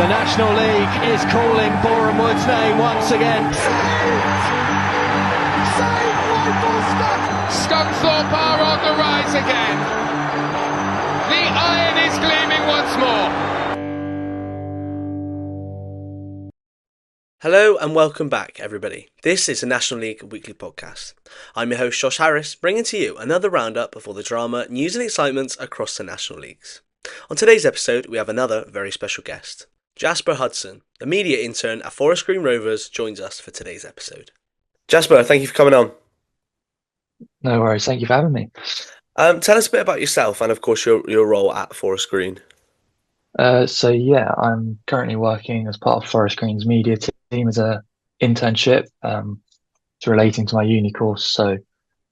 The National League is calling Boreham Wood's name once again. Scunthorpe are on the rise again. The iron is gleaming once more. Hello and welcome back, everybody. This is the National League Weekly Podcast. I'm your host, Josh Harris, bringing to you another roundup of all the drama, news and excitements across the National Leagues. On today's episode, we have another very special guest. Jasper Hudson, the media intern at Forest Green Rovers, joins us for today's episode. Jasper, thank you for coming on. No worries, thank you for having me. Tell us a bit about yourself and, of course, your role at Forest Green. I'm currently working as part of Forest Green's media team as an internship. It's relating to my uni course, so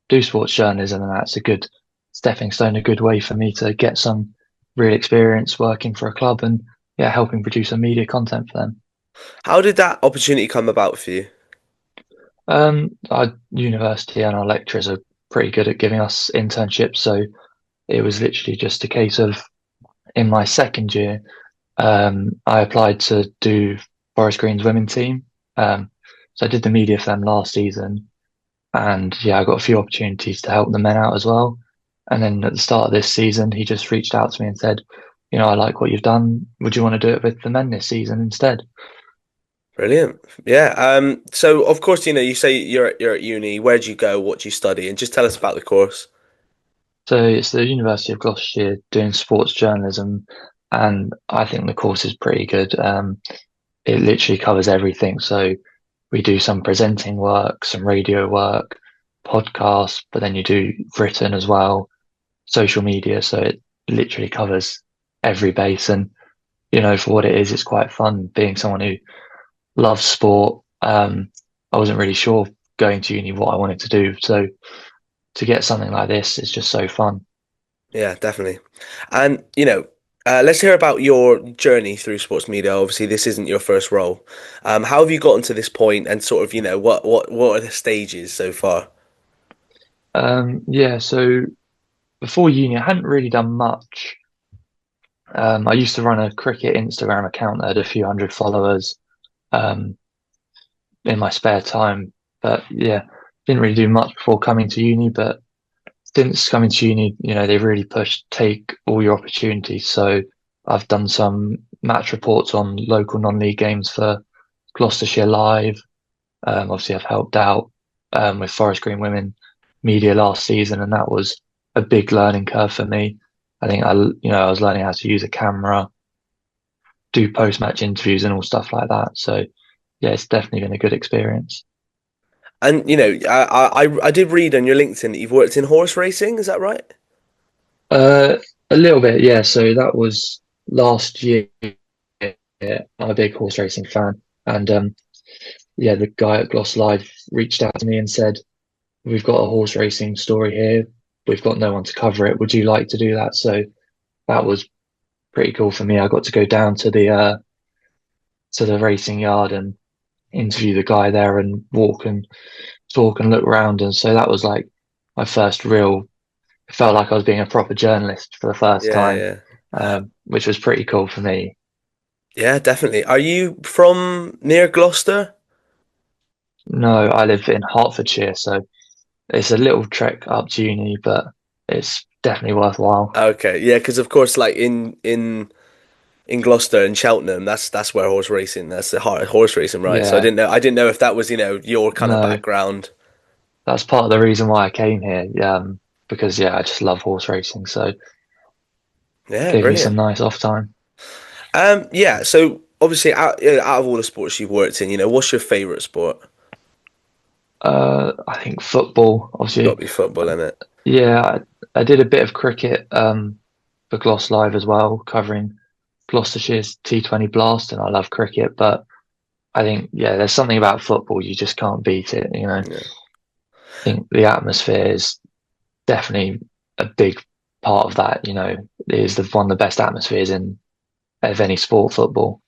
do sports journalism, and that's a good stepping stone, a good way for me to get some real experience working for a club and helping produce some media content for them. How did that opportunity come about for you? Our university and our lecturers are pretty good at giving us internships, so it was literally just a case of, in my second year, I applied to do Forest Green's women's team. So I did the media for them last season, and I got a few opportunities to help the men out as well. And then at the start of this season, he just reached out to me and said, I like what you've done. Would you want to do it with the men this season instead? Brilliant. Yeah. So of course, you say you're at uni. Where do you go? What do you study? And just tell us about the course. So it's the University of Gloucestershire doing sports journalism, and I think the course is pretty good. It literally covers everything. So we do some presenting work, some radio work, podcasts, but then you do written as well, social media. So it literally covers every base. And, for what it is, it's quite fun being someone who loves sport. I wasn't really sure going to uni what I wanted to do. So to get something like this is just so fun. Yeah, definitely. And, let's hear about your journey through sports media. Obviously, this isn't your first role. How have you gotten to this point and sort of, what are the stages so far? So before uni, I hadn't really done much. I used to run a cricket Instagram account that had a few hundred followers in my spare time. But didn't really do much before coming to uni. But since coming to uni, they really pushed take all your opportunities. So I've done some match reports on local non-league games for Gloucestershire Live. Obviously, I've helped out with Forest Green Women media last season, and that was a big learning curve for me. I think I was learning how to use a camera, do post-match interviews and all stuff like that. So it's definitely been a good experience. And I did read on your LinkedIn that you've worked in horse racing. Is that right? A little bit, yeah. So that was last year. I'm a big horse racing fan, and the guy at Gloss Live reached out to me and said, "We've got a horse racing story here. We've got no one to cover it. Would you like to do that?" So that was pretty cool for me. I got to go down to the racing yard and interview the guy there and walk and talk and look around. And so that was like my first real, it felt like I was being a proper journalist for the first time, which was pretty cool for me. Yeah, definitely. Are you from near Gloucester? No, I live in Hertfordshire, so it's a little trek up to uni, but it's definitely worthwhile. Okay, yeah, because of course, like in Gloucester and Cheltenham, that's where horse racing. That's the heart of horse racing, right? Yeah. So I didn't know if that was your kind of background. That's part of the reason why I came here. Because I just love horse racing. So gave me some nice off time. So obviously, out of all the sports you've worked in, what's your favourite sport? I think football. Obviously, Got to be football, isn't it? Yeah, I did a bit of cricket for Gloss Live as well, covering Gloucestershire's T20 Blast, and I love cricket, but I think there's something about football, you just can't beat it. I think the atmosphere is definitely a big part of that. It is one of the best atmospheres of any sport, football.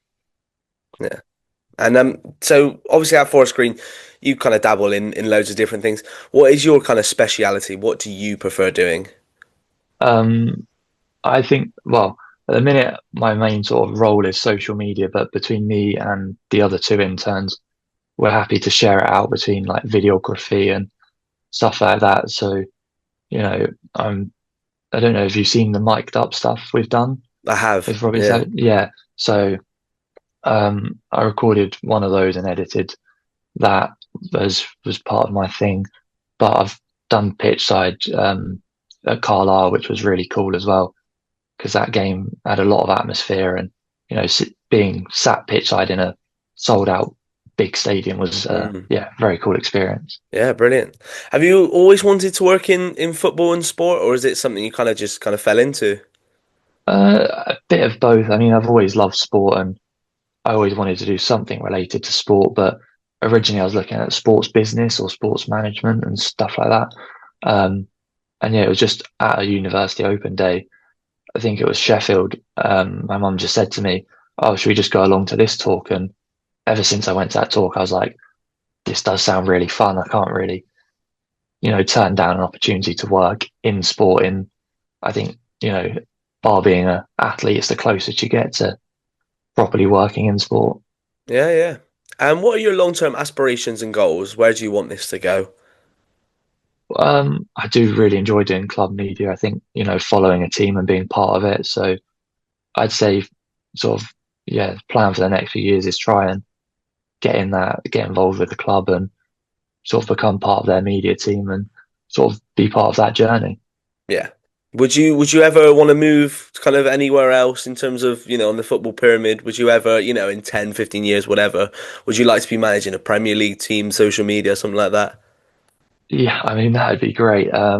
Yeah. And so obviously at Forest Green, you kind of dabble in loads of different things. What is your kind of speciality? What do you prefer doing? I think, at the minute, my main sort of role is social media, but between me and the other two interns, we're happy to share it out between like videography and stuff like that. So, you know, I don't know if you've seen the mic'd up stuff we've done I have. with Robbie. Yeah. Yeah. So, I recorded one of those and edited that was part of my thing. But I've done pitch side at Carlisle, which was really cool as well, because that game had a lot of atmosphere, and being sat pitch side in a sold out big stadium was very cool experience. Yeah, brilliant. Have you always wanted to work in football and sport, or is it something you kind of fell into? A bit of both. I mean, I've always loved sport, and I always wanted to do something related to sport, but originally I was looking at sports business or sports management and stuff like that. And yeah, it was just at a university open day. I think it was Sheffield. My mum just said to me, "Oh, should we just go along to this talk?" And ever since I went to that talk, I was like, "This does sound really fun. I can't really, turn down an opportunity to work in sport." I think, bar being an athlete, it's the closest you get to properly working in sport. Yeah, yeah. And what are your long-term aspirations and goals? Where do you want this to go? I do really enjoy doing club media. I think, following a team and being part of it. So I'd say sort of, plan for the next few years is try and get involved with the club and sort of become part of their media team and sort of be part of that journey. Yeah. Would you ever want to move kind of anywhere else in terms of, on the football pyramid? Would you ever, in 10, 15 years, whatever, would you like to be managing a Premier League team, social media, something like that? Yeah, I mean, that'd be great. I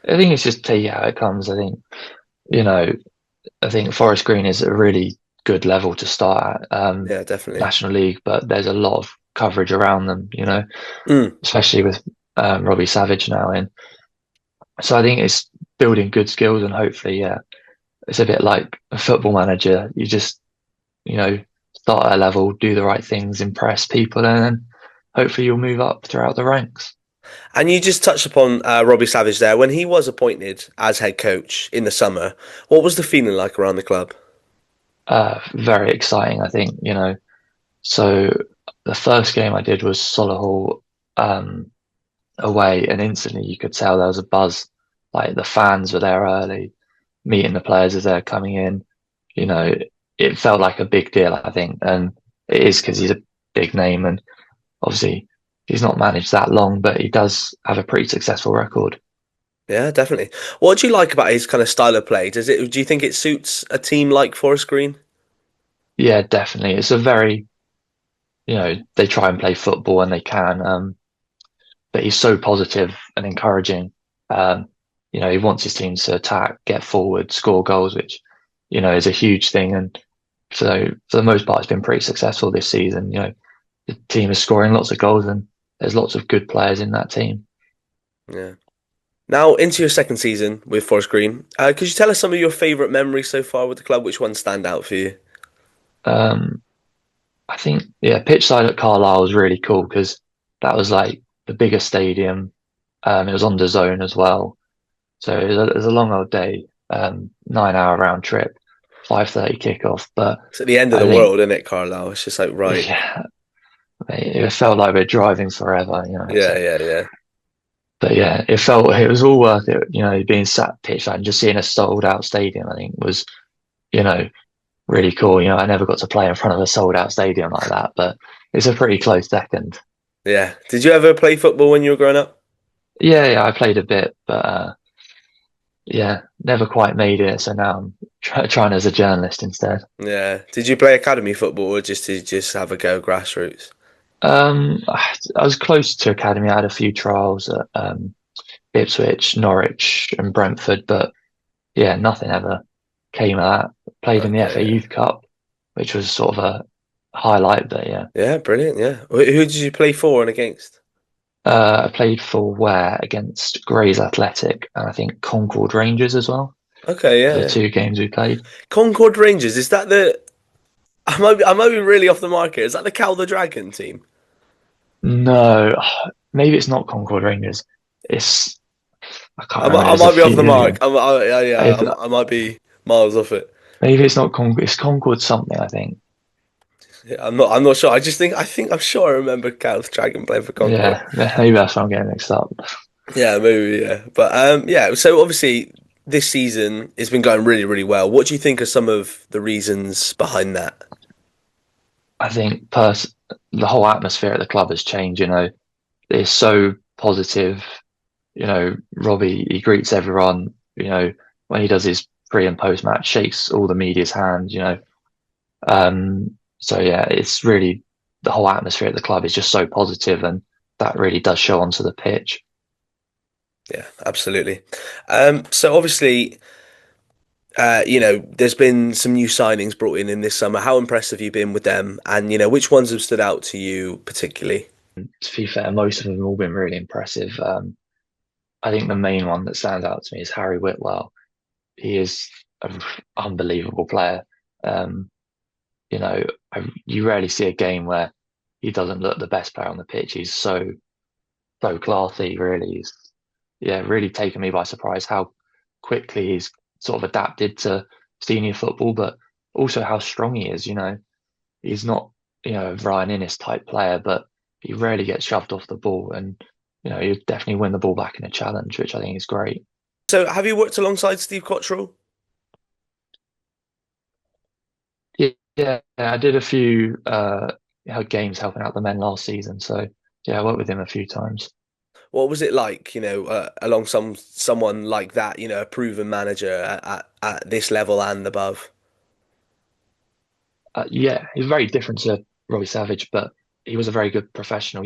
think it's just take it how it comes. You know, I think Forest Green is a really good level to start at, Yeah, definitely. National League, but there's a lot of coverage around them, Mm. especially with Robbie Savage now in. So I think it's building good skills and hopefully, it's a bit like a football manager. You just, start at a level, do the right things, impress people, and then hopefully you'll move up throughout the ranks. And you just touched upon Robbie Savage there. When he was appointed as head coach in the summer, what was the feeling like around the club? Very exciting, I think, So the first game I did was Solihull away, and instantly you could tell there was a buzz. Like the fans were there early, meeting the players as they're coming in. It felt like a big deal, I think, and it is because he's a big name, and obviously he's not managed that long, but he does have a pretty successful record. Yeah, definitely. What do you like about his kind of style of play? Do you think it suits a team like Forest Green? Yeah, definitely. It's a very, they try and play football when they can, but he's so positive and encouraging. He wants his team to attack, get forward, score goals, which, is a huge thing. And so for the most part, it's been pretty successful this season. The team is scoring lots of goals and there's lots of good players in that team. Yeah. Now, into your second season with Forest Green, could you tell us some of your favourite memories so far with the club? Which ones stand out for you? I think, pitch side at Carlisle was really cool because that was like the biggest stadium. It was on the zone as well. So it was a long old day, 9-hour round trip, 5:30 kickoff. But it's at the end of the world, isn't it, Carlisle? It's just like, right. Yeah, it felt like we're driving forever, Yeah, so. yeah. But yeah, it was all worth it, being sat pitch and just seeing a sold out stadium, I think was, really cool. I never got to play in front of a sold out stadium like that, but it's a pretty close second. Yeah. Did you ever play football when you were growing up? Yeah, I played a bit, but never quite made it. So now I'm trying as a journalist instead. Yeah. Did you play academy football or just have a go grassroots? I was close to academy. I had a few trials at Ipswich, Norwich, and Brentford, but yeah, nothing ever came of that. Played in the FA Youth Cup, which was sort of a highlight, but yeah. Yeah, brilliant. Yeah. Who did you play for and against? I played for Ware against Grays Athletic and I think Concord Rangers as well. Okay, yeah. The two games we played. Concord Rangers, is that the? I might be really off the market. Is that the Cal the Dragon team? No, maybe it's not Concord Rangers. I can't remember. I might be off the mark. I might be miles off it. Maybe it's not Concord. It's Concord something, I think. I'm not sure. I'm sure I remember Gareth Dragon playing for Concord. Yeah, maybe that's what I'm getting mixed up. Yeah, maybe, yeah. But yeah, so obviously this season it's been going really, really well. What do you think are some of the reasons behind that? I think the whole atmosphere at the club has changed. It's so positive. Robbie, he greets everyone. When he does his pre and post match, shakes all the media's hand. So yeah, it's really the whole atmosphere at the club is just so positive, and that really does show onto the pitch. Yeah, absolutely. So obviously, there's been some new signings brought in this summer. How impressed have you been with them? And which ones have stood out to you particularly? To be fair, most of them have all been really impressive. I think the main one that stands out to me is Harry Whitwell. He is an unbelievable player. Um, you rarely see a game where he doesn't look the best player on the pitch. He's so classy, really. Yeah, really taken me by surprise how quickly he's sort of adapted to senior football, but also how strong he is. He's not, a Ryan Innes type player, but he rarely gets shoved off the ball, and he'll definitely win the ball back in a challenge, which I think is great. So have you worked alongside Steve Cottrell? Yeah, yeah, I did a few games helping out the men last season, so yeah, I worked with him a few times. What was it like, along someone like that, a proven manager at this level and above? Yeah, he's very different to Robbie Savage, but he was a very good professional.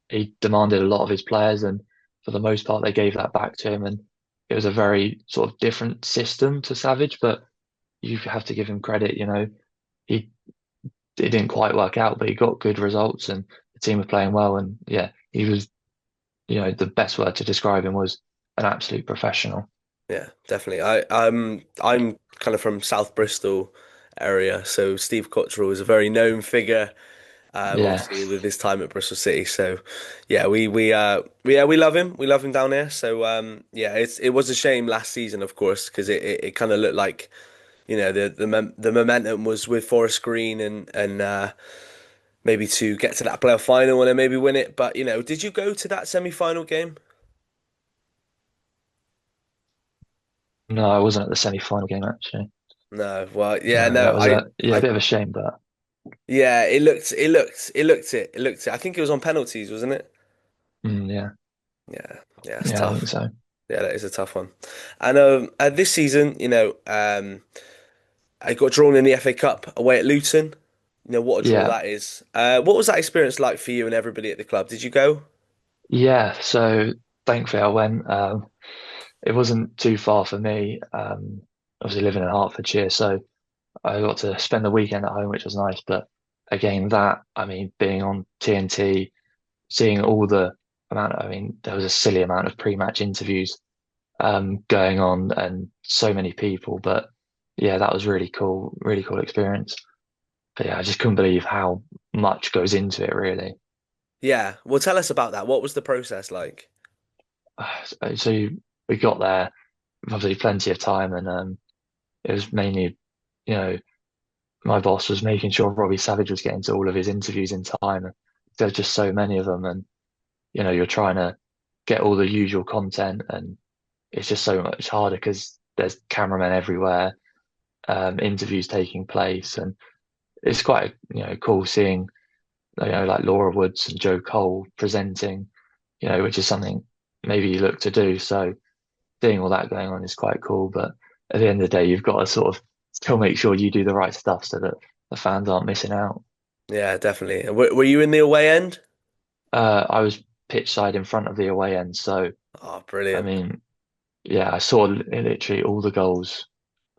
He demanded a lot of his players, and for the most part, they gave that back to him. And it was a very sort of different system to Savage, but you have to give him credit. He it didn't quite work out, but he got good results, and the team were playing well. And yeah, he was, the best word to describe him was an absolute professional. Yeah, definitely. I'm kind of from South Bristol area, so Steve Cottrell is a very known figure. Yeah, Obviously with his time at Bristol City, so yeah, we love him. We love him down here. So yeah, it was a shame last season, of course, because it kind of looked like the momentum was with Forest Green and maybe to get to that playoff final and then maybe win it. But did you go to that semi-final game? no, I wasn't at the semi-final game actually. No. Well, yeah, No, no. that was I a I bit of a shame, but Yeah, it looked it. I think it was on penalties, wasn't it? yeah, Yeah, yeah, it's yeah, I think tough. so. Yeah, that is a tough one. And this season, I got drawn in the FA Cup away at Luton. What a draw Yeah, that is. What was that experience like for you and everybody at the club? Did you go? yeah. So thankfully, I went. It wasn't too far for me. Obviously living in Hertfordshire, so I got to spend the weekend at home, which was nice. But again, I mean, being on TNT, seeing all the I mean, there was a silly amount of pre-match interviews going on, and so many people. But yeah, that was really cool experience. But yeah, I just couldn't believe how much goes into it, really. Yeah. Well, tell us about that. What was the process like? So we got there, obviously plenty of time, and it was mainly, you know, my boss was making sure Robbie Savage was getting to all of his interviews in time. There's just so many of them, and you're trying to get all the usual content, and it's just so much harder because there's cameramen everywhere, interviews taking place, and it's quite cool seeing like Laura Woods and Joe Cole presenting, which is something maybe you look to do. So seeing all that going on is quite cool. But at the end of the day, you've got to sort of still make sure you do the right stuff so that the fans aren't missing out. Yeah, definitely. And were you in the away end? I was pitch side in front of the away end, so Oh, I brilliant. mean, yeah, I saw literally all the goals,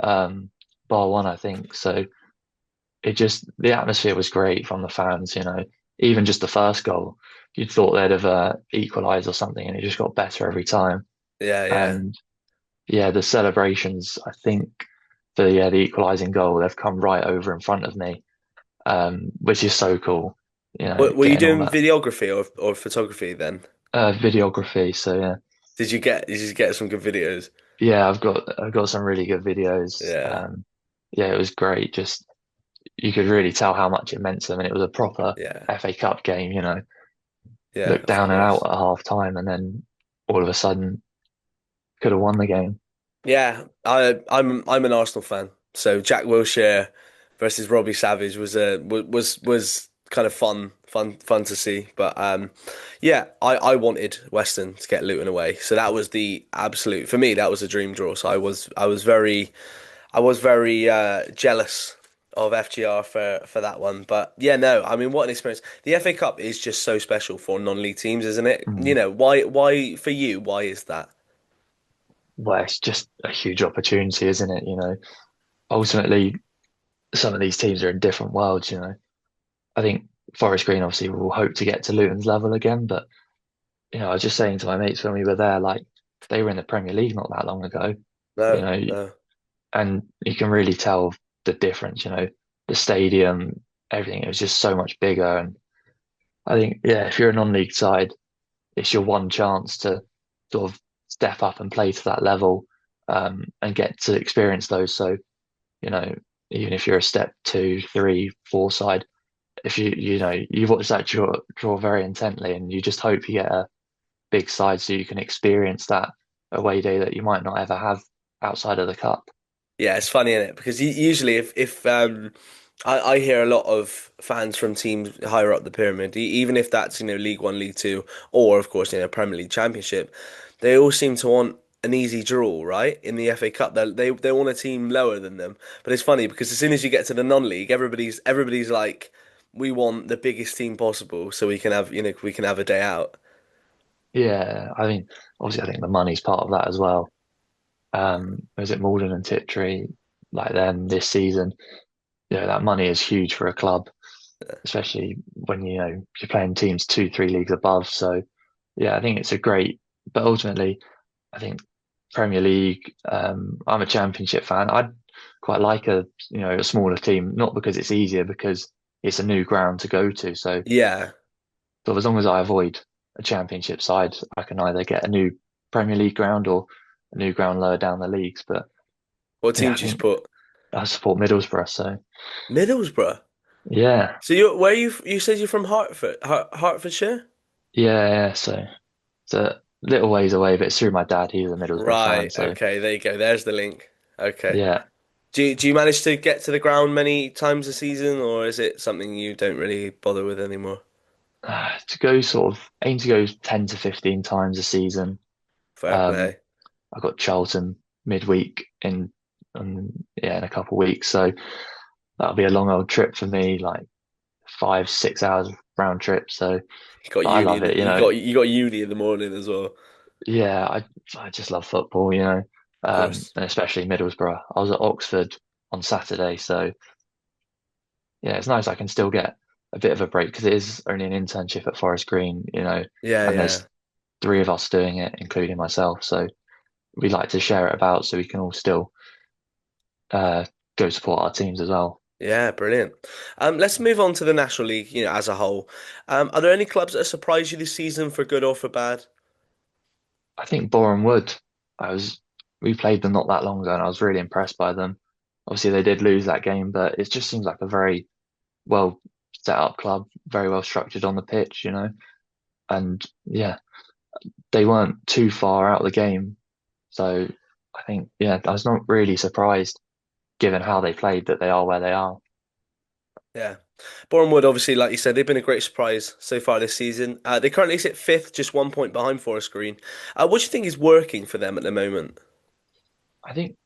um, bar one, I think. So the atmosphere was great from the fans. Even just the first goal, you'd thought they'd have equalised or something, and it just got better every time. Yeah, yeah. And yeah, the celebrations, I think, for the equalising goal, they've come right over in front of me, which is so cool. Were you Getting all doing that videography or photography then? videography. So yeah, Did you get some good videos? yeah, I've got some really good videos. Yeah. yeah, it was great. Just you could really tell how much it meant to them, and it was a proper Yeah, FA Cup game. yeah, Looked of down and out course. at half time, and then all of a sudden could have won the game. Yeah, I'm an Arsenal fan, so Jack Wilshere versus Robbie Savage was kind of fun to see. But yeah, I wanted Western to get Luton away, so that was the absolute for me. That was a dream draw. So I was very jealous of FGR for that one. But yeah, no, I mean, what an experience! The FA Cup is just so special for non-league teams, isn't it? You Mm. know, why for you? Why is that? Well, it's just a huge opportunity, isn't it? Ultimately, some of these teams are in different worlds. I think Forest Green obviously will hope to get to Luton's level again, but I was just saying to my mates when we were there, like they were in the Premier League not that long ago, you No, know, no. and you can really tell the difference. The stadium, everything. It was just so much bigger, and I think, yeah, if you're a non-league side, it's your one chance to sort of step up and play to that level, and get to experience those. So, you know, even if you're a step two, three, four side, if you watch that draw very intently, and you just hope you get a big side so you can experience that away day that you might not ever have outside of the cup. Yeah, it's funny, isn't it? Because usually, if I hear a lot of fans from teams higher up the pyramid, even if that's League One, League Two, or of course Premier League Championship, they all seem to want an easy draw, right? In the FA Cup, they want a team lower than them. But it's funny because as soon as you get to the non-league, everybody's like, we want the biggest team possible so we can have we can have a day out. Yeah, I mean, obviously, I think the money's part of that as well. Was it Malden and Tiptree like them this season? That money is huge for a club, especially when you're playing teams two, three leagues above. So, yeah, I think it's a great, but ultimately, I think Premier League. I'm a Championship fan. I'd quite like a smaller team, not because it's easier, because it's a new ground to go to. Yeah. So as long as I avoid a Championship side, I can either get a new Premier League ground or a new ground lower down the leagues. But What yeah, team I do you think support? I support Middlesbrough. So Middlesbrough. yeah, So you said you're from Hertfordshire? yeah. So it's a little ways away, but it's through my dad. He's a Middlesbrough fan. Right. So Okay. There you go. There's the link. Okay. yeah, Do you manage to get to the ground many times a season, or is it something you don't really bother with anymore? to go sort of aim to go 10 to 15 times a season. Fair Um, play. I've got Charlton midweek in a couple of weeks, so that'll be a long old trip for me, like 5, 6 hours round trip. So, You got but I uni. love it. You got uni in the morning as well. Of Yeah, I just love football. course. And especially Middlesbrough. I was at Oxford on Saturday, so yeah, it's nice I can still get a bit of a break because it is only an internship at Forest Green, Yeah. and Yeah. there's three of us doing it, including myself. So we like to share it about so we can all still uh, go support our teams as well. Yeah. Brilliant. Let's move on to the National League. As a whole. Are there any clubs that have surprised you this season for good or for bad? I think Boreham Wood, I was we played them not that long ago, and I was really impressed by them. Obviously, they did lose that game, but it just seems like a very well set up club, very well structured on the pitch, and yeah, they weren't too far out of the game. So I think, yeah, I was not really surprised given how they played that they are where they are. Yeah. Boreham Wood, obviously, like you said, they've been a great surprise so far this season. They currently sit fifth, just 1 point behind Forest Green. What do you think is working for them at the moment? I think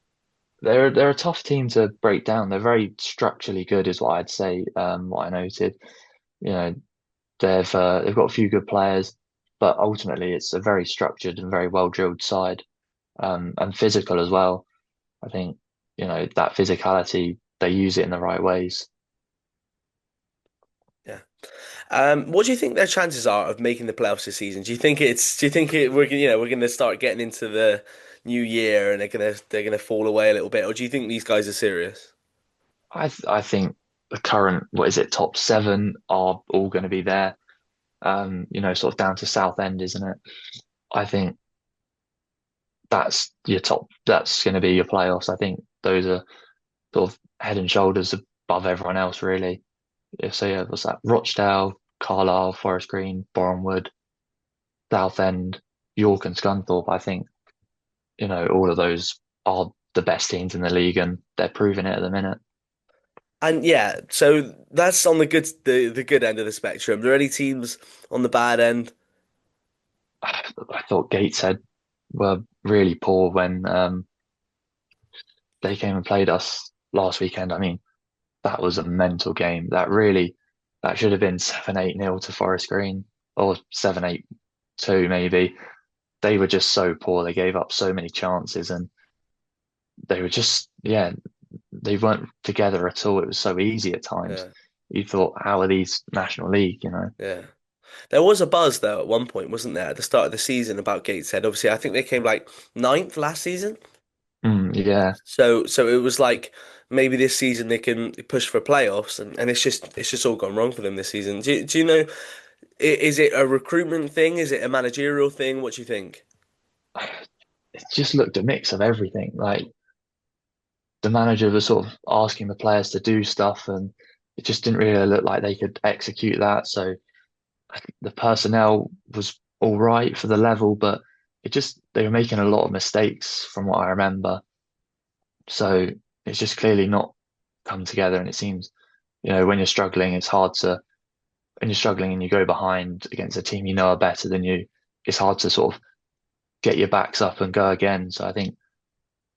they're a tough team to break down. They're very structurally good, is what I'd say. What I noted, you know, they've got a few good players, but ultimately it's a very structured and very well drilled side, and physical as well. I think that physicality they use it in the right ways. Yeah. What do you think their chances are of making the playoffs this season? Do you think we're going to start getting into the new year and they're gonna fall away a little bit, or do you think these guys are serious? I think the current, what is it, top seven are all going to be there. Sort of down to Southend, isn't it? I think that's your top. That's going to be your playoffs. I think those are sort of head and shoulders above everyone else, really. So yeah, it was that Rochdale, Carlisle, Forest Green, Bournemouth, Southend, York, and Scunthorpe. I think all of those are the best teams in the league, and they're proving it at the minute. And yeah, so that's on the good end of the spectrum. Are there any teams on the bad end? I thought Gateshead were really poor when they came and played us last weekend. I mean, that was a mental game. That should have been 7-8-0 to Forest Green, or 7-8-2 maybe. They were just so poor. They gave up so many chances, and they were just, yeah, they weren't together at all. It was so easy at times. Yeah, You thought, how are these National League, yeah. There was a buzz though at one point, wasn't there, at the start of the season about Gateshead? Obviously, I think they came like ninth last season. Yeah. So it was like maybe this season they can push for playoffs, and it's just all gone wrong for them this season. Do you know? Is it a recruitment thing? Is it a managerial thing? What do you think? It just looked a mix of everything. Like the manager was sort of asking the players to do stuff, and it just didn't really look like they could execute that. So I think the personnel was all right for the level, but they were making a lot of mistakes from what I remember. So it's just clearly not come together. And it seems, when you're struggling, when you're struggling and you go behind against a team you know are better than you, it's hard to sort of get your backs up and go again. So I think,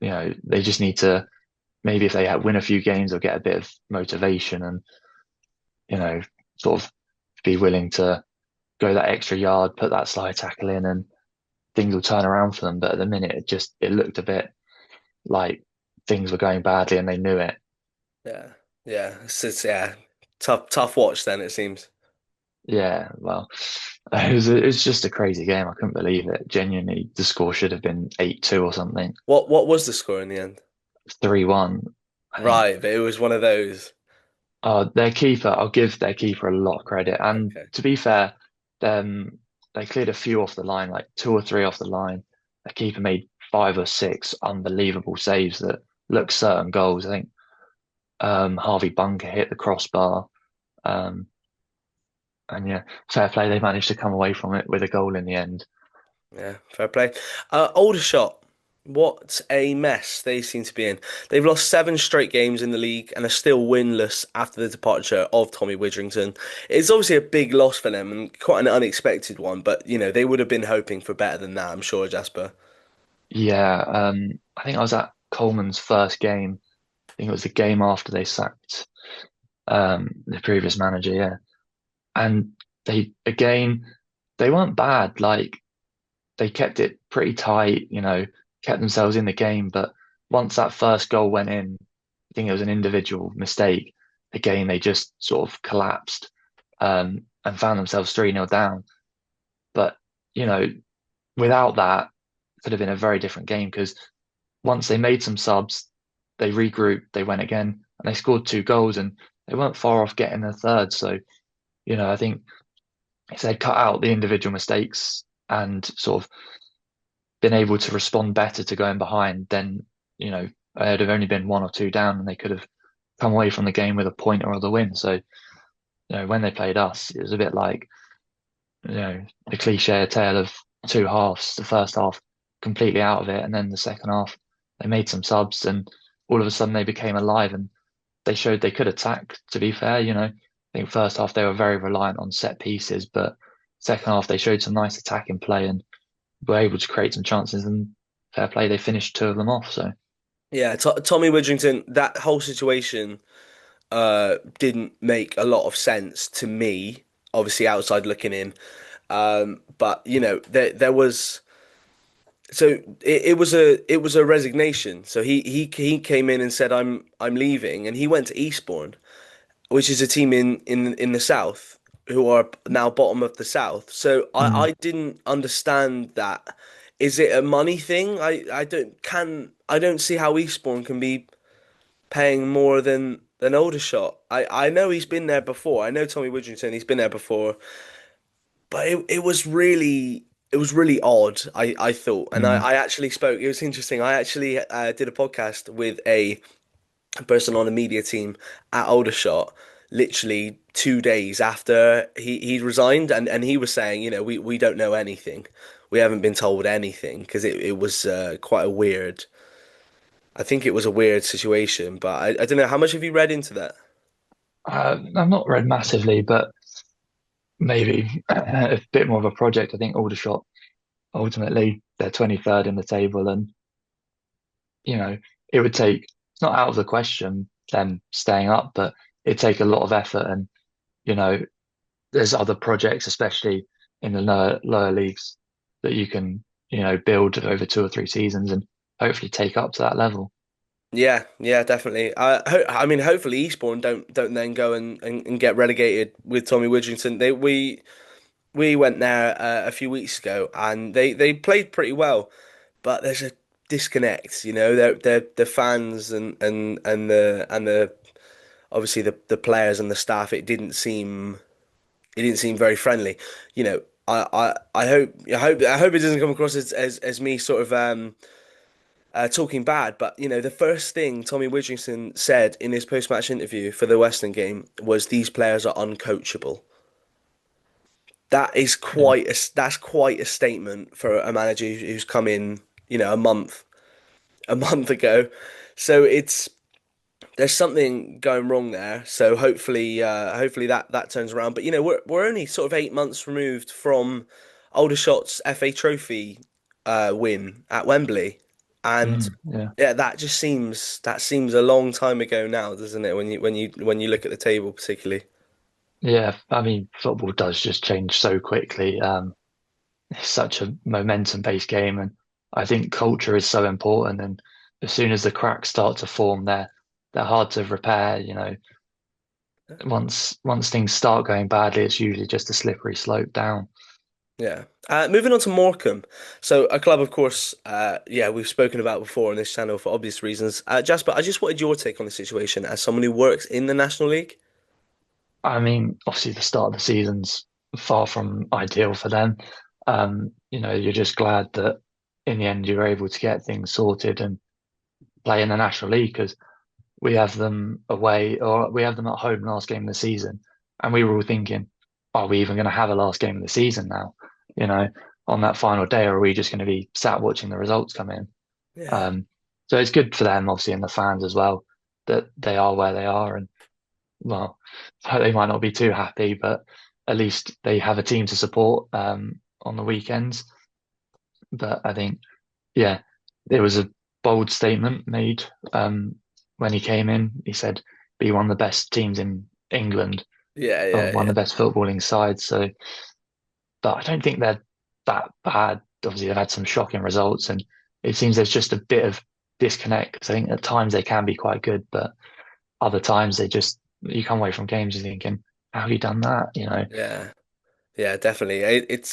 they just need to, maybe if they win a few games, they'll get a bit of motivation and, you know, sort of be willing to go that extra yard, put that slide tackle in, and things will turn around for them. But at the minute, it looked a bit like things were going badly and they knew it. Yeah, yeah, yeah, tough watch then it seems. Yeah, well, it was just a crazy game. I couldn't believe it. Genuinely, the score should have been 8-2 or something. What was the score in the end? 3-1, I think. Right, but it was one of those. Their keeper, I'll give their keeper a lot of credit. And Okay. to be fair, they cleared a few off the line, like two or three off the line. The keeper made five or six unbelievable saves that looked certain goals. I think Harvey Bunker hit the crossbar. Um, and yeah, fair play. They managed to come away from it with a goal in the end. Yeah, fair play. Aldershot, what a mess they seem to be in. They've lost seven straight games in the league and are still winless after the departure of Tommy Widrington. It's obviously a big loss for them and quite an unexpected one, but they would have been hoping for better than that, I'm sure, Jasper. Yeah, I think I was at Coleman's first game. I think it was the game after they sacked the previous manager. Yeah, and they weren't bad. Like they kept it pretty tight, kept themselves in the game. But once that first goal went in, I think it was an individual mistake. Again, they just sort of collapsed and found themselves 3-0 down. But, you know, without that, it could have been a very different game because once they made some subs, they regrouped, they went again, and they scored two goals and they weren't far off getting a third. So, I think if they'd cut out the individual mistakes and sort of been able to respond better to going behind, then, it'd have only been one or two down and they could have come away from the game with a point or the win. So, when they played us, it was a bit like, the cliche tale of two halves. The first half completely out of it, and then the second half they made some subs, and all of a sudden they became alive and they showed they could attack. To be fair, I think first half they were very reliant on set pieces, but second half they showed some nice attacking play and were able to create some chances. And fair play, they finished two of them off. So Yeah, Tommy Widrington, that whole situation didn't make a lot of sense to me, obviously outside looking in. But there was it was a resignation. So he came in and said I'm leaving, and he went to Eastbourne, which is a team in the south who are now bottom of the south. So I mm, didn't understand that. Is it a money thing? I don't see how Eastbourne can be paying more than Aldershot. I know he's been there before. I know Tommy Widrington, he's been there before, but it was really odd. I thought, and I, mm, I actually spoke. It was interesting. I actually did a podcast with a a person on a media team at Aldershot literally 2 days after he resigned, and he was saying, we don't know anything. We haven't been told anything because it was quite a weird. I think it was a weird situation, but I don't know. How much have you read into that? I've not read massively, but maybe a bit more of a project. I think Aldershot ultimately they're 23rd in the table, and you know it would take. It's not out of the question them staying up, but it'd take a lot of effort, and you know there's other projects, especially in the lower leagues, that you can build over 2 or 3 seasons and hopefully take up to that level. Yeah, yeah, definitely. I mean, hopefully Eastbourne don't then go and get relegated with Tommy Widrington. We went there a few weeks ago, and they played pretty well, but there's a disconnect. The fans and the obviously the players and the staff. It didn't seem very friendly. You know, I hope it doesn't come across as me sort of talking bad, but the first thing Tommy Widrington said in his post-match interview for the Western game was these players are uncoachable. Yeah, That's quite a statement for a manager who's come in, a month ago. So there's something going wrong there. So hopefully that turns around. But we're only sort of 8 months removed from Aldershot's FA Trophy win at Wembley, and yeah, yeah, that seems a long time ago now, doesn't it? When you look at the table, particularly. yeah. I mean, football does just change so quickly. It's such a momentum-based game, and I think culture is so important. And as soon as the cracks start to form, they're hard to repair. Once things start going badly, it's usually just a slippery slope down. Yeah. Moving on to Morecambe. So a club, of course, yeah, we've spoken about before on this channel for obvious reasons. Jasper, I just wanted your take on the situation as someone who works in the National League. I mean, obviously the start of the season's far from ideal for them. You're just glad that in the end you're able to get things sorted and play in the National League because we have them away or we have them at home last game of the season, and we were all thinking, are we even going to have a last game of the season now? You know, on that final day, or are we just going to be sat watching the results come in? Yeah. Um, so it's good for them, obviously, and the fans as well, that they are where they are, and well, they might not be too happy, but at least they have a team to support on the weekends. But I think, yeah, it was a bold statement made when he came in. He said, "Be one of the best teams in England, Yeah, or yeah, one yeah. of the best footballing sides." So, but I don't think they're that bad. Obviously, they've had some shocking results, and it seems there's just a bit of disconnect. 'Cause I think at times they can be quite good, but other times they just you come away from games and thinking, how have you done that? Yeah. Yeah, definitely. It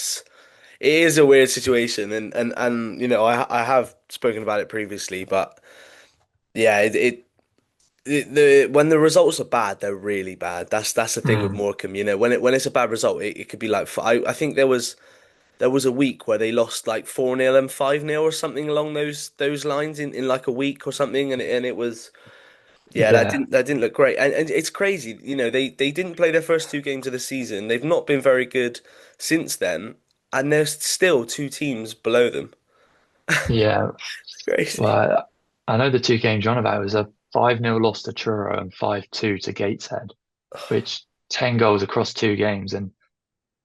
is a weird situation, and I have spoken about it previously, but yeah, the when the results are bad, they're really bad. That's the thing with Mm, Morecambe. When it's a bad result, it could be like I think there was a week where they lost like 4-0 and 5-0 or something along those lines in like a week or something, and it was. Yeah, that yeah, didn't look great, and it's crazy. They didn't play their first 2 games of the season. They've not been very good since then, and there's still 2 teams below them. yeah. It's crazy. Well, I know the two games you're on about. It was a 5-0 loss to Truro and 5-2 to Gateshead, which 10 goals across 2 games. And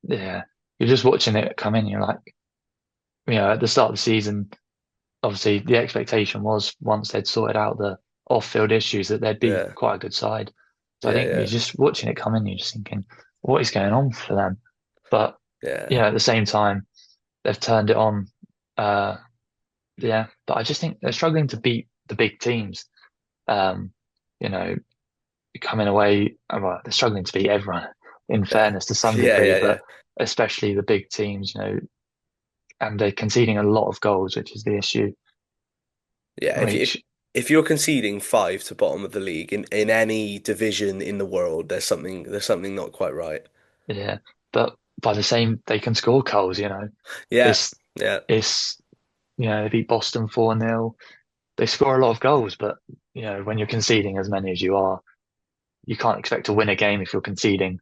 yeah, you're just watching it come in. You're like, at the start of the season, obviously the expectation was once they'd sorted out the off-field issues that they'd be Yeah, quite a good side. So I yeah, think you're yeah, just watching it come in, you're just thinking, what is going on for them? But yeah, at the same time, they've turned it on. Uh, yeah, but I just think they're struggling to beat the big teams. Um, you know, coming away, well, they're struggling to beat everyone, in yeah, fairness to some yeah, degree, yeah, yeah. but especially the big teams, and they're conceding a lot of goals, which is the issue. Yeah, if you if, Which, if you're conceding five to bottom of the league in any division in the world, there's something not quite right. yeah, but by the same, they can score goals. Yeah, It's, yeah, it's, they beat Boston 4-0. They score a lot of goals, but when you're conceding as many as you are, you can't expect to win a game if you're conceding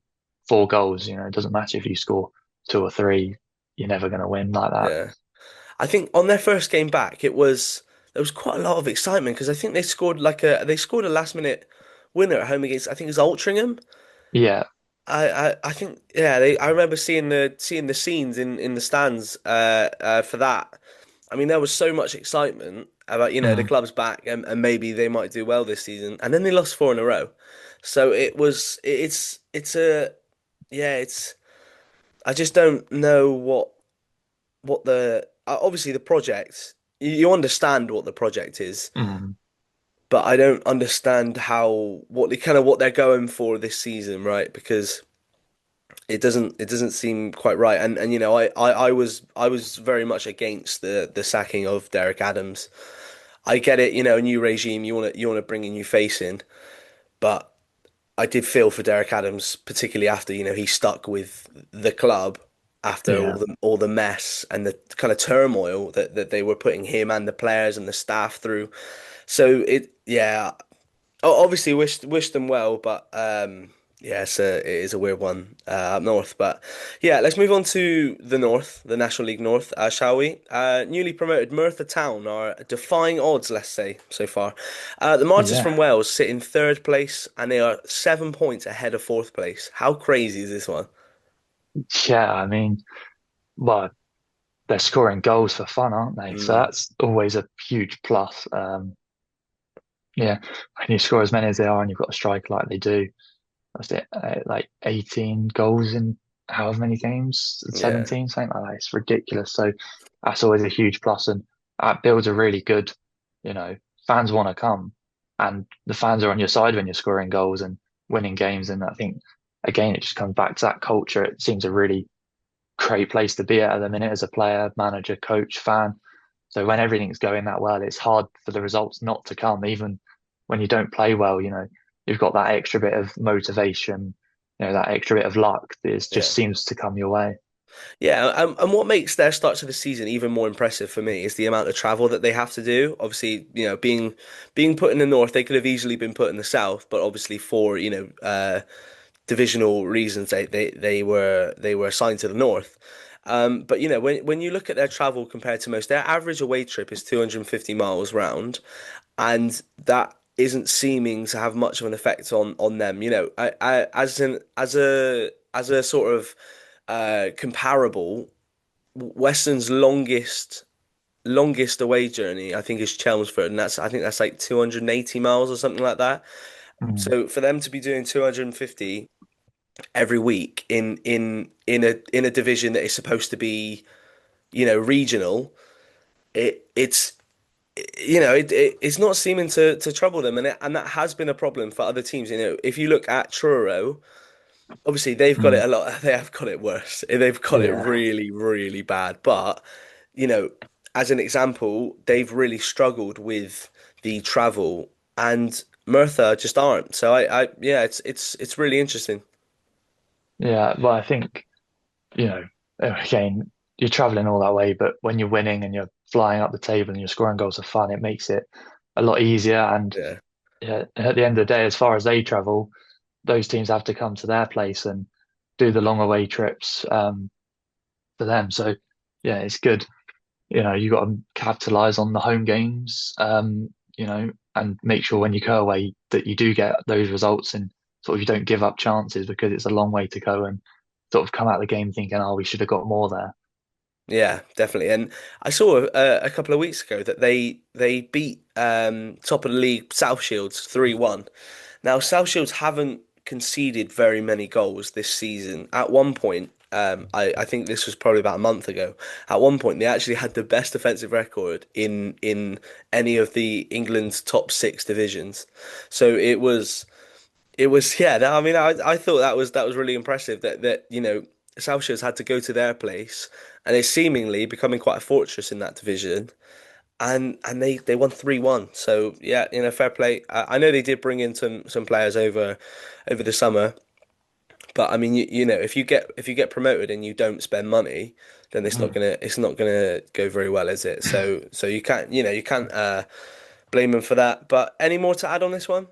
4 goals. It doesn't matter if you score 2 or 3, you're never going to win like that. Yeah. I think on their first game back, there was quite a lot of excitement because I think they scored a last minute winner at home against I think it was Altrincham. Yeah. I think I remember seeing the scenes in the stands for that. I mean there was so much excitement about the Mm, club's back and maybe they might do well this season and then they lost four in a row. So it's a yeah it's I just don't know what the obviously the project you understand what the project is, mm, but I don't understand what they're going for this season, right? Because it doesn't seem quite right. And I was very much against the sacking of Derek Adams. I get it, a new regime, you want to bring a new face in, but I did feel for Derek Adams, particularly after, he stuck with the club after yeah. all the mess and the kind of turmoil that they were putting him and the players and the staff through. So obviously wish them well, but yeah, it is a weird one up north. But yeah, let's move on to the north, the National League North, shall we? Newly promoted Merthyr Town are defying odds, let's say, so far. The Martyrs Yeah. from Wales sit in third place, and they are 7 points ahead of fourth place. How crazy is this one? Yeah. I mean, well, they're scoring goals for fun, aren't they? So Mm, that's always a huge plus. Yeah. When you score as many as they are and you've got a striker like they do, that's it, like 18 goals in however many games, yeah, 17, something like that. It's ridiculous. So that's always a huge plus, and that builds a really good, you know, fans want to come, and the fans are on your side when you're scoring goals and winning games. And I think again, it just comes back to that culture. It seems a really great place to be at the minute as a player, manager, coach, fan. So when everything's going that well, it's hard for the results not to come, even when you don't play well. You've got that extra bit of motivation, that extra bit of luck that just yeah. seems to come your way. Yeah, and what makes their start to the season even more impressive for me is the amount of travel that they have to do. Obviously, being put in the north, they could have easily been put in the south, but obviously for divisional reasons, they were assigned to the north. But when you look at their travel compared to most, their average away trip is 250 miles round, and that isn't seeming to have much of an effect on them. As a sort of comparable, Western's longest away journey, I think, is Chelmsford, and I think that's like 280 miles or something like that. Mm, So for them to be doing 250 every week in a division that is supposed to be, regional, it's it's not seeming to trouble them, and that has been a problem for other teams. If you look at Truro, obviously they've got it mm, a lot. They have got it worse. They've got it yeah, really, really bad. But you know, as an example, they've really struggled with the travel, and Merthyr just aren't. So yeah, it's really interesting. yeah. Well, I think, you know, again, you're traveling all that way, but when you're winning and you're flying up the table and you're scoring goals for fun, it makes it a lot easier. And Yeah, yeah, at the end of the day, as far as they travel, those teams have to come to their place and do the long away trips for them. So yeah, it's good. You got to capitalize on the home games, and make sure when you go away that you do get those results and sort of you don't give up chances because it's a long way to go and sort of come out of the game thinking, oh, we should have got more there. yeah, definitely. And I saw a couple of weeks ago that they beat top of the league South Shields 3-1. Now, South Shields haven't conceded very many goals this season. At one point, I think this was probably about a month ago. At one point, they actually had the best defensive record in any of the England's top six divisions. So it was yeah. I mean, I thought that was really impressive that South Shields had to go to their place, and they're seemingly becoming quite a fortress in that division and they won 3-1. So yeah, fair play. I know they did bring in some players over the summer, but I mean, if you get promoted and you don't spend money, then it's not Mm. gonna go very well, is it? So you can't blame him for that. But any more to add on this one?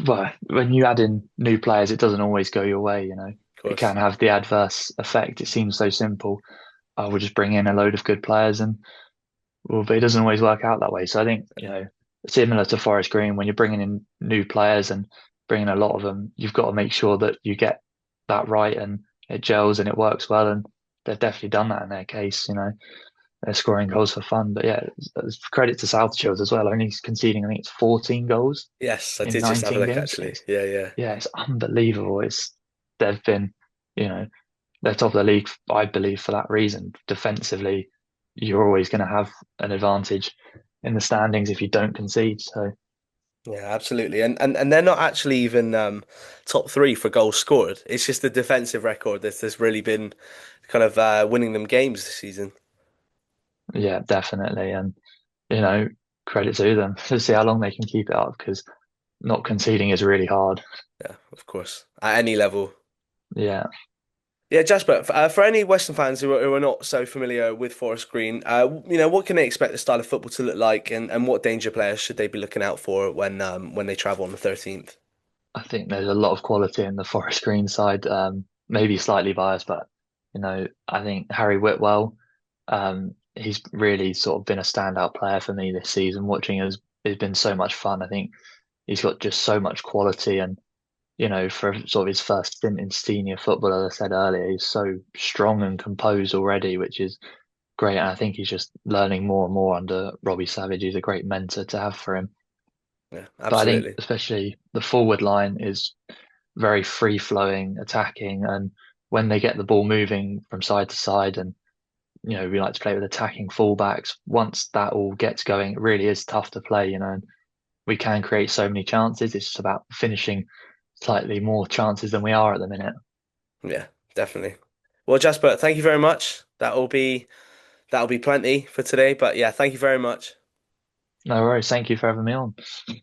Well, when you add in new players, it doesn't always go your way, Of It course. can have the adverse effect. It seems so simple. I will just bring in a load of good players and well, but it doesn't always work out that way. So I think, similar to Forest Green, when you're bringing in new players and bringing a lot of them, you've got to make sure that you get that right and it gels and it works well. And they've definitely done that in their case. They're scoring goals for fun. But yeah, it's credit to South Shields as well. Only conceding, I think it's 14 goals Yes, I in did just have a 19 look games. actually. Yeah, yeah. Yeah, it's unbelievable. They've been, you know, they're top of the league, I believe, for that reason. Defensively, you're always going to have an advantage in the standings if you don't concede. So Yeah, absolutely. And they're not actually even top three for goals scored. It's just the defensive record that's really been kind of winning them games this season. yeah, definitely. And you know, credit to them to see how long they can keep it up because not conceding is really hard. Yeah, of course. At any level. Yeah, Yeah, Jasper, for any Western fans who are not so familiar with Forest Green, what can they expect the style of football to look like, and what danger players should they be looking out for when they travel on the 13th? I think there's a lot of quality in the Forest Green side. Maybe slightly biased, but I think Harry Whitwell, he's really sort of been a standout player for me this season. Watching has been so much fun. I think he's got just so much quality, and for sort of his first stint in senior football, as I said earlier, he's so strong and composed already, which is great. And I think he's just learning more and more under Robbie Savage. He's a great mentor to have for him. Yeah, But I think absolutely. especially the forward line is very free flowing, attacking, and when they get the ball moving from side to side, and we like to play with attacking fullbacks. Once that all gets going, it really is tough to play. And we can create so many chances. It's just about finishing slightly more chances than we are at the minute. Yeah, definitely. Well, Jasper, thank you very much. That'll be plenty for today. But yeah, thank you very much. No worries. Thank you for having me on.